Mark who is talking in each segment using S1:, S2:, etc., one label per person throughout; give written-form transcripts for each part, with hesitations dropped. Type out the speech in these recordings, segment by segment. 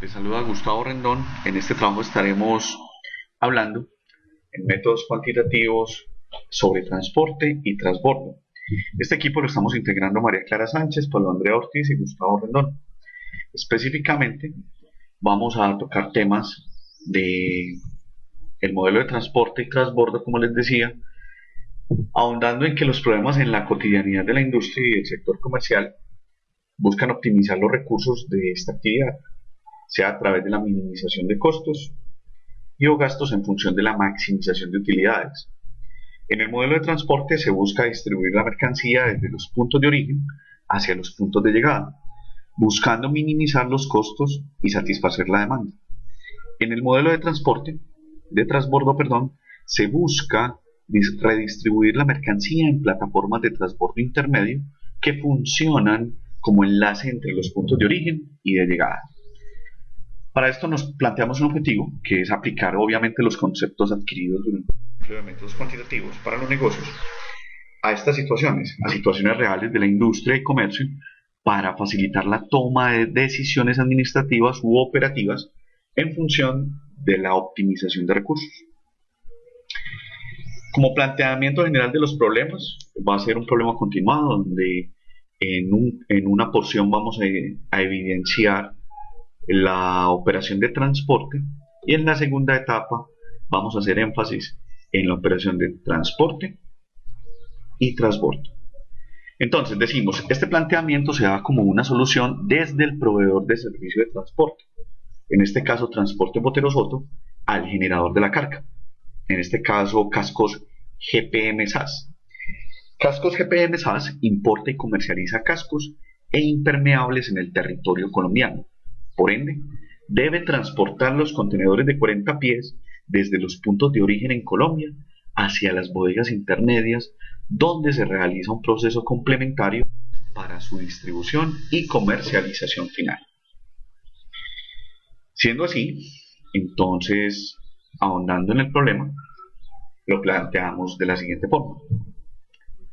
S1: Les saluda Gustavo Rendón. En este trabajo estaremos hablando en métodos cuantitativos sobre transporte y transbordo. Este equipo lo estamos integrando María Clara Sánchez, Pablo Andrea Ortiz y Gustavo Rendón. Específicamente vamos a tocar temas de el modelo de transporte y transbordo, como les decía, ahondando en que los problemas en la cotidianidad de la industria y el sector comercial buscan optimizar los recursos de esta actividad, sea a través de la minimización de costos y o gastos en función de la maximización de utilidades. En el modelo de transporte se busca distribuir la mercancía desde los puntos de origen hacia los puntos de llegada, buscando minimizar los costos y satisfacer la demanda. En el modelo de transbordo, se busca redistribuir la mercancía en plataformas de transbordo intermedio que funcionan como enlace entre los puntos de origen y de llegada. Para esto nos planteamos un objetivo, que es aplicar obviamente los conceptos adquiridos durante el de métodos cuantitativos para los negocios a estas situaciones, a situaciones reales de la industria y comercio, para facilitar la toma de decisiones administrativas u operativas en función de la optimización de recursos. Como planteamiento general de los problemas, va a ser un problema continuado, donde en una porción vamos a evidenciar la operación de transporte y en la segunda etapa vamos a hacer énfasis en la operación de transporte y transbordo. Entonces decimos, este planteamiento se da como una solución desde el proveedor de servicio de transporte, en este caso Transporte Botero Soto, al generador de la carga, en este caso Cascos GPM SAS. Cascos GPM SAS importa y comercializa cascos e impermeables en el territorio colombiano. Por ende, debe transportar los contenedores de 40 pies desde los puntos de origen en Colombia hacia las bodegas intermedias, donde se realiza un proceso complementario para su distribución y comercialización final. Siendo así, entonces, ahondando en el problema, lo planteamos de la siguiente forma.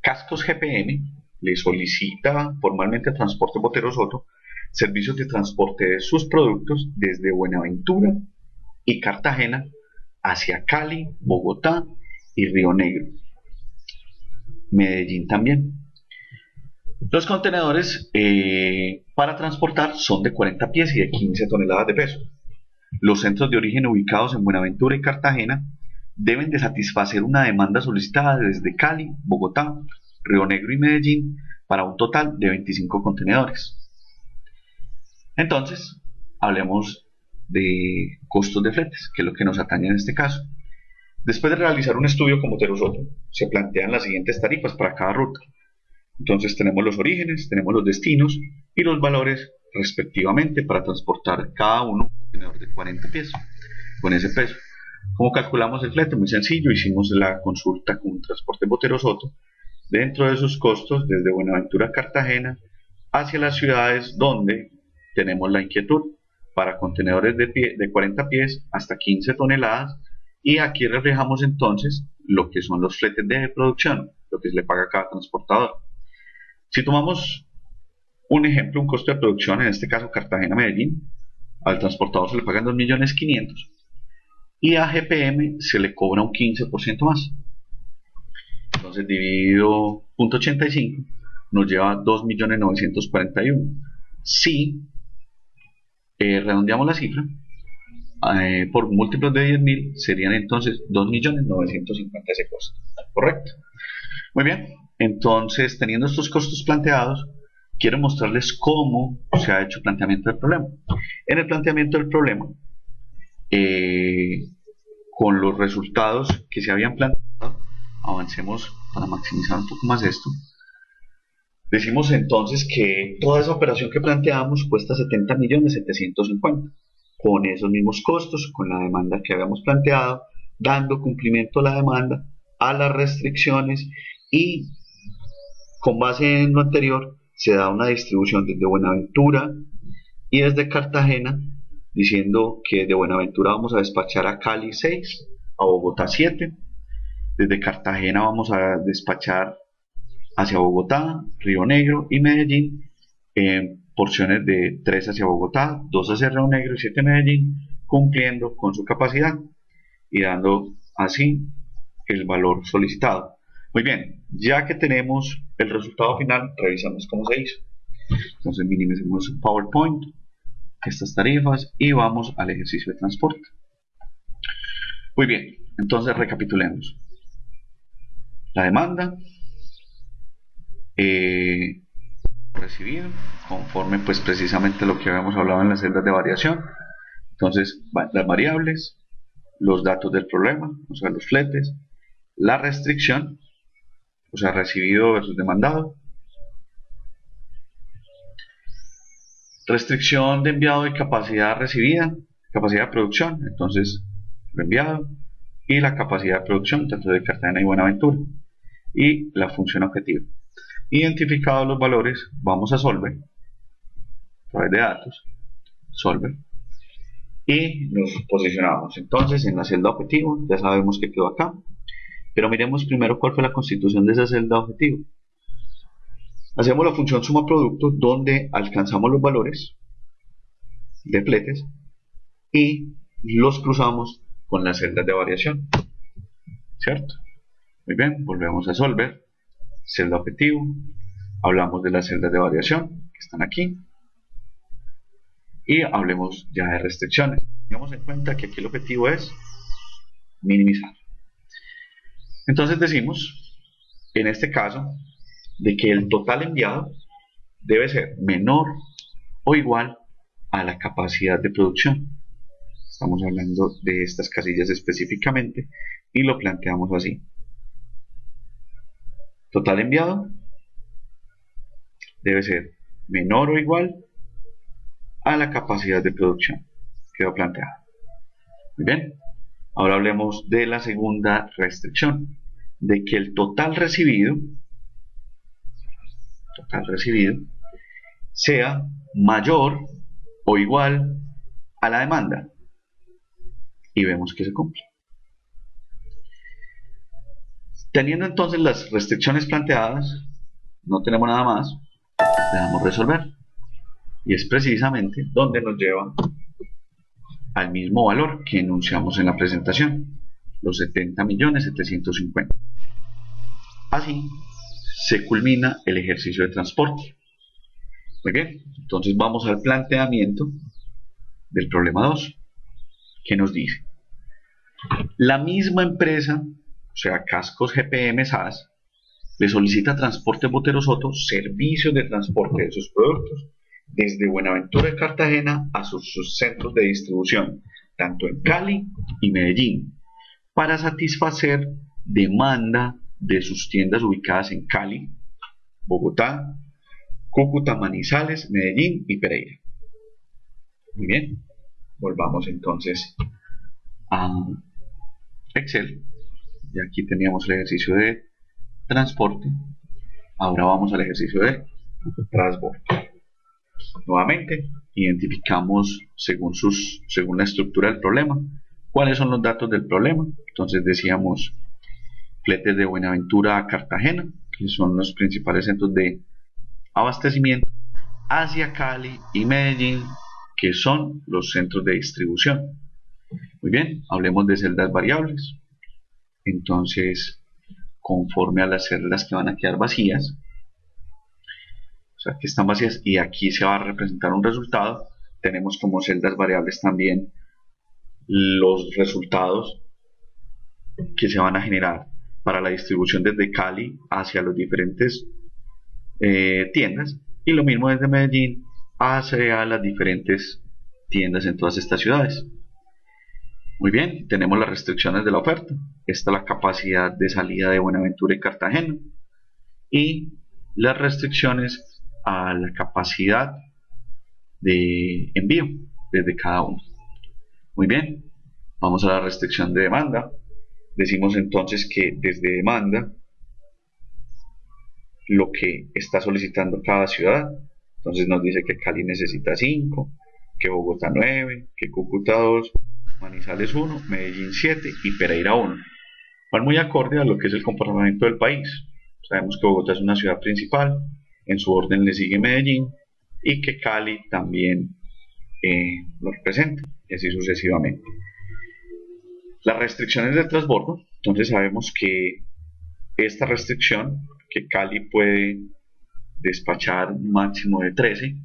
S1: Cascos GPM le solicita formalmente a Transporte Botero Soto servicios de transporte de sus productos desde Buenaventura y Cartagena hacia Cali, Bogotá y Río Negro. Medellín también. Los contenedores para transportar son de 40 pies y de 15 toneladas de peso. Los centros de origen ubicados en Buenaventura y Cartagena deben de satisfacer una demanda solicitada desde Cali, Bogotá, Río Negro y Medellín para un total de 25 contenedores. Entonces, hablemos de costos de fletes, que es lo que nos atañe en este caso. Después de realizar un estudio con Botero Soto, se plantean las siguientes tarifas para cada ruta. Entonces tenemos los orígenes, tenemos los destinos y los valores respectivamente para transportar cada uno un contenedor de 40 pies con ese peso. ¿Cómo calculamos el flete? Muy sencillo, hicimos la consulta con Transporte Botero Soto. Dentro de sus costos, desde Buenaventura a Cartagena, hacia las ciudades donde tenemos la inquietud para contenedores de 40 pies hasta 15 toneladas, y aquí reflejamos entonces lo que son los fletes de producción, lo que se le paga a cada transportador. Si tomamos un ejemplo, un costo de producción, en este caso Cartagena-Medellín, al transportador se le pagan 2.500.000 y a GPM se le cobra un 15% más. Entonces dividido 0.85 nos lleva 2.941.000. Si redondeamos la cifra por múltiplos de 10.000, serían entonces 2.950.000 ese costo. ¿Correcto? Muy bien, entonces teniendo estos costos planteados, quiero mostrarles cómo se ha hecho el planteamiento del problema. En el planteamiento del problema, con los resultados que se habían planteado, avancemos para maximizar un poco más esto. Decimos entonces que toda esa operación que planteamos cuesta 70.750.000, con esos mismos costos, con la demanda que habíamos planteado, dando cumplimiento a la demanda, a las restricciones, y con base en lo anterior se da una distribución desde Buenaventura y desde Cartagena, diciendo que de Buenaventura vamos a despachar a Cali 6, a Bogotá 7, desde Cartagena vamos a despachar hacia Bogotá, Río Negro y Medellín porciones de 3 hacia Bogotá, 2 hacia Río Negro y 7 Medellín, cumpliendo con su capacidad y dando así el valor solicitado. Muy bien, ya que tenemos el resultado final, revisamos cómo se hizo. Entonces minimicemos el PowerPoint, estas tarifas, y vamos al ejercicio de transporte. Muy bien, entonces recapitulemos. La demanda recibido, conforme pues precisamente lo que habíamos hablado en las celdas de variación. Entonces las variables, los datos del problema, o sea los fletes, la restricción, o sea recibido versus demandado, restricción de enviado y capacidad recibida, capacidad de producción, entonces lo enviado, y la capacidad de producción tanto de Cartagena y Buenaventura, y la función objetiva. Identificados los valores, vamos a Solver, a través de datos, Solver, y nos posicionamos entonces en la celda objetivo. Ya sabemos que quedó acá, pero miremos primero cuál fue la constitución de esa celda objetivo. Hacemos la función suma producto, donde alcanzamos los valores de fletes y los cruzamos con las celdas de variación, ¿cierto? Muy bien, volvemos a Solver, celda objetivo, hablamos de las celdas de variación que están aquí, y hablemos ya de restricciones. Tengamos en cuenta que aquí el objetivo es minimizar. Entonces decimos, en este caso, de que el total enviado debe ser menor o igual a la capacidad de producción. Estamos hablando de estas casillas específicamente y lo planteamos así. Total enviado debe ser menor o igual a la capacidad de producción. Quedó planteado. Muy bien. Ahora hablemos de la segunda restricción, de que el total recibido sea mayor o igual a la demanda, y vemos que se cumple. Teniendo entonces las restricciones planteadas, no tenemos nada más, le damos resolver, y es precisamente donde nos lleva al mismo valor que enunciamos en la presentación, los 70.750.000. Así se culmina el ejercicio de transporte. Muy bien, entonces vamos al planteamiento del problema 2, que nos dice: la misma empresa, o sea Cascos GPM SAS, le solicita a Transporte Botero Soto servicios de transporte de sus productos desde Buenaventura y Cartagena a sus centros de distribución, tanto en Cali y Medellín, para satisfacer demanda de sus tiendas ubicadas en Cali, Bogotá, Cúcuta, Manizales, Medellín y Pereira. Muy bien, volvamos entonces a Excel. Y aquí teníamos el ejercicio de transporte. Ahora vamos al ejercicio de transbordo. Nuevamente identificamos según la estructura del problema cuáles son los datos del problema. Entonces decíamos fletes de Buenaventura a Cartagena, que son los principales centros de abastecimiento, hacia Cali y Medellín, que son los centros de distribución. Muy bien, hablemos de celdas variables. Entonces, conforme a las celdas que van a quedar vacías, o sea, que están vacías, y aquí se va a representar un resultado, tenemos como celdas variables también los resultados que se van a generar para la distribución desde Cali hacia las diferentes tiendas, y lo mismo desde Medellín hacia las diferentes tiendas en todas estas ciudades. Muy bien, tenemos las restricciones de la oferta. Esta es la capacidad de salida de Buenaventura y Cartagena, y las restricciones a la capacidad de envío desde cada uno. Muy bien, vamos a la restricción de demanda. Decimos entonces que desde demanda, lo que está solicitando cada ciudad, entonces nos dice que Cali necesita 5, que Bogotá 9, que Cúcuta 2, Manizales 1, Medellín 7 y Pereira 1. Van muy acorde a lo que es el comportamiento del país. Sabemos que Bogotá es una ciudad principal, en su orden le sigue Medellín, y que Cali también lo representa, y así sucesivamente. Las restricciones de transbordo, entonces sabemos que esta restricción, que Cali puede despachar un máximo de 13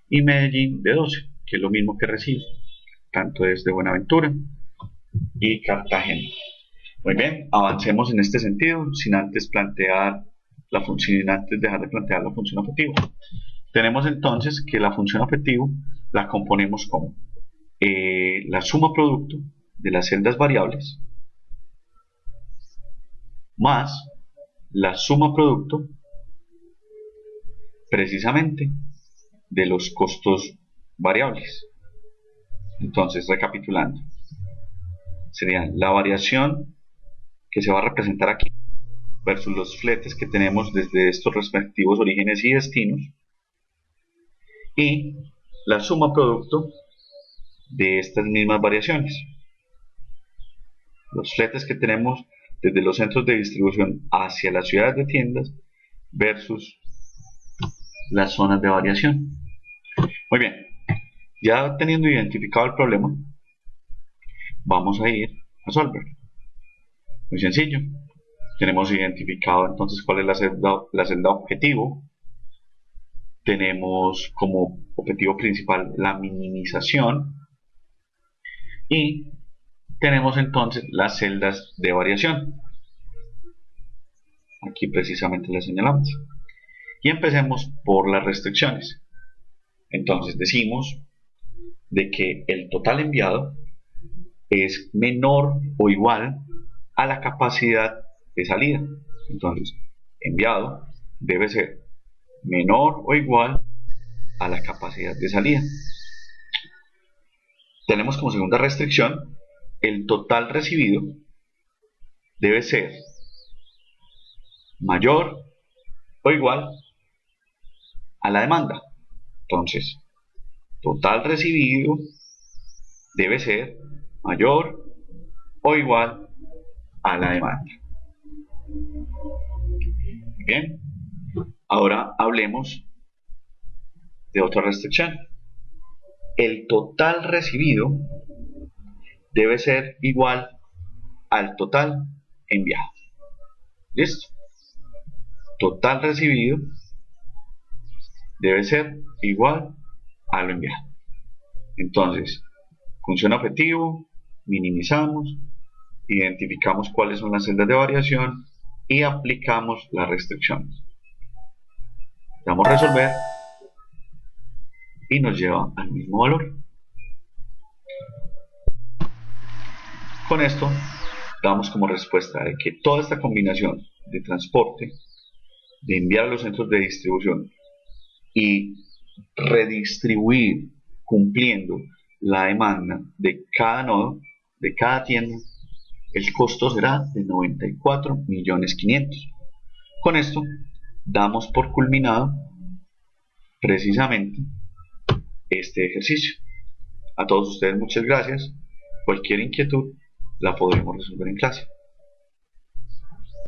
S1: y Medellín de 12, que es lo mismo que recibe, tanto desde Buenaventura y Cartagena. Muy bien, avancemos en este sentido sin antes plantear la función, sin antes dejar de plantear la función objetiva. Tenemos entonces que la función objetivo la componemos como la suma producto de las celdas variables más la suma producto precisamente de los costos variables. Entonces, recapitulando, sería la variación que se va a representar aquí versus los fletes que tenemos desde estos respectivos orígenes y destinos, y la suma producto de estas mismas variaciones, los fletes que tenemos desde los centros de distribución hacia las ciudades de tiendas versus las zonas de variación. Muy bien, ya teniendo identificado el problema, vamos a ir a Solver. Muy sencillo, tenemos identificado entonces cuál es la celda objetivo. Tenemos como objetivo principal la minimización y tenemos entonces las celdas de variación. Aquí precisamente las señalamos. Y empecemos por las restricciones. Entonces decimos de que el total enviado es menor o igual a la capacidad de salida. Entonces, enviado debe ser menor o igual a la capacidad de salida. Tenemos como segunda restricción, el total recibido debe ser mayor o igual a la demanda. Entonces, total recibido debe ser mayor o igual a la demanda. Bien, ahora hablemos de otra restricción. El total recibido debe ser igual al total enviado. ¿Listo? Total recibido debe ser igual a lo enviado. Entonces, función objetivo, minimizamos, identificamos cuáles son las celdas de variación y aplicamos las restricciones. Damos a resolver y nos lleva al mismo valor. Con esto damos como respuesta de que toda esta combinación de transporte, de enviar a los centros de distribución y redistribuir cumpliendo la demanda de cada nodo, de cada tienda, el costo será de 94.500.000. Con esto damos por culminado precisamente este ejercicio. A todos ustedes muchas gracias. Cualquier inquietud la podremos resolver en clase.